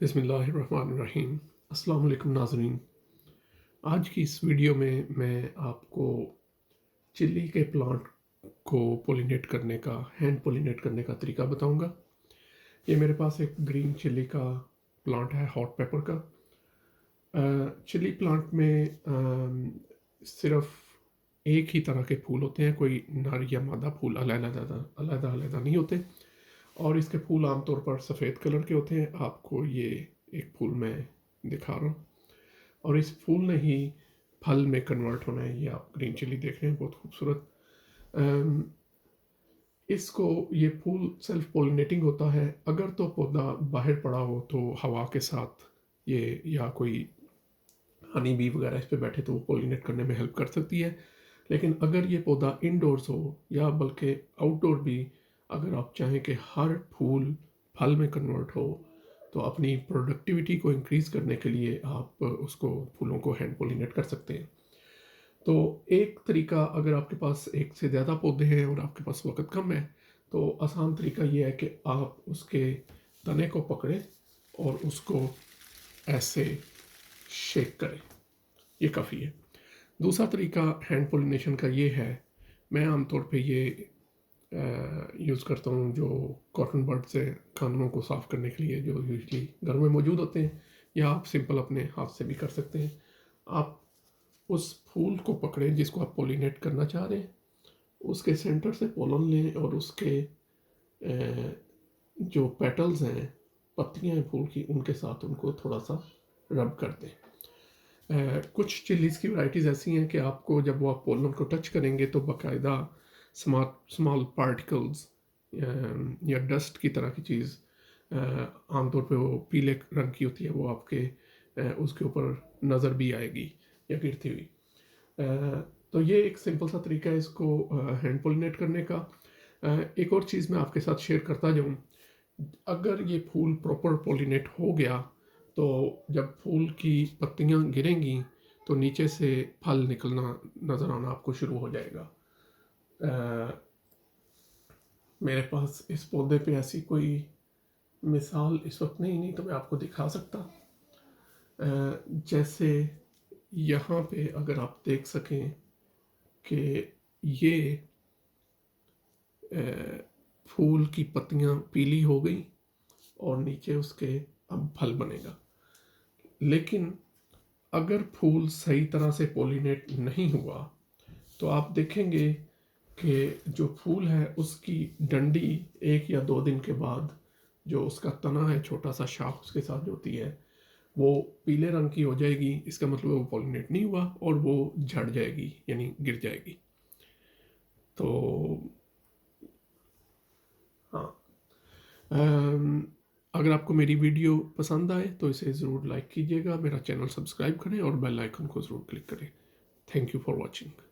बिस्मिल्लाहिर्रहमानिर्रहीम। अस्सलाम वालेकुम नाज़रीन। आज की इस वीडियो में मैं आपको चिल्ली के प्लांट को पोलिनेट करने का, हैंड पोलिनेट करने का तरीका बताऊंगा। ये मेरे पास एक ग्रीन चिल्ली का प्लांट है, हॉट पेपर का। चिल्ली प्लांट में सिर्फ एक ही तरह के फूल होते हैं, कोई नर या मादा फूल अलग-अलग नहीं होते। और इसके फूल आमतौर पर सफ़ेद कलर के होते हैं। आपको ये एक फूल मैं दिखा रहा हूँ, और इस फूल ने ही फल में कन्वर्ट होना है। ये आप ग्रीन चिली देख रहे हैं, बहुत खूबसूरत। इसको, ये फूल सेल्फ पोलिनेटिंग होता है। अगर तो पौधा बाहर पड़ा हो तो हवा के साथ ये, या कोई हनी बी वगैरह इस पे बैठे तो वो पोलिनेट करने में हेल्प कर सकती है। लेकिन अगर ये पौधा इंडोर्स हो, या बल्कि आउटडोर भी, अगर आप चाहें कि हर फूल फल में कन्वर्ट हो, तो अपनी प्रोडक्टिविटी को इंक्रीज़ करने के लिए आप उसको, फूलों को हैंड पोलिनेट कर सकते हैं। तो एक तरीका, अगर आपके पास एक से ज़्यादा पौधे हैं और आपके पास वक्त कम है, तो आसान तरीका ये है कि आप उसके तने को पकड़ें और उसको ऐसे शेक करें। ये काफ़ी है। दूसरा तरीका हैंड पोलिनेशन का ये है, मैं आमतौर पे ये यूज़ करता हूँ जो कॉटन बर्ड से कानों को साफ़ करने के लिए, जो यूजली घर में मौजूद होते हैं, या आप सिंपल अपने हाथ से भी कर सकते हैं। आप उस फूल को पकड़ें जिसको आप पोलिनेट करना चाह रहे हैं, उसके सेंटर से पोलन लें और उसके जो पेटल्स हैं, पत्तियां हैं फूल की, उनके साथ उनको थोड़ा सा रब कर दें। कुछ चिलीज़ की वैरायटीज़ ऐसी हैं कि आपको जब वो आप पोलन को टच करेंगे तो बाकायदा स्मॉल पार्टिकल्स या डस्ट की तरह की चीज़, आमतौर पे वो पीले रंग की होती है, वो आपके उसके ऊपर नज़र भी आएगी या गिरती हुई। तो ये एक सिंपल सा तरीका है इसको हैंड पोलिनेट करने का। एक और चीज़ मैं आपके साथ शेयर करता जाऊँ। अगर ये फूल प्रॉपर पोलिनेट हो गया, तो जब फूल की पत्तियां गिरेंगी तो नीचे से फल निकलना, नज़र आना आपको शुरू हो जाएगा। मेरे पास इस पौधे पे ऐसी कोई मिसाल इस वक्त नहीं तो मैं आपको दिखा सकता। जैसे यहाँ पे अगर आप देख सकें कि ये फूल की पत्तियां पीली हो गई और नीचे उसके अब फल बनेगा। लेकिन अगर फूल सही तरह से पोलिनेट नहीं हुआ, तो आप देखेंगे कि जो फूल है उसकी डंडी 1 या 2 दिन के बाद, जो उसका तना है, छोटा सा शाख उसके साथ जो होती है, वो पीले रंग की हो जाएगी। इसका मतलब वो पोलिनेट नहीं हुआ और वो झड़ जाएगी, यानी गिर जाएगी। तो हाँ, अगर आपको मेरी वीडियो पसंद आए तो इसे ज़रूर लाइक कीजिएगा, मेरा चैनल सब्सक्राइब करें और बेल आइकन को ज़रूर क्लिक करें। Thank you for watching.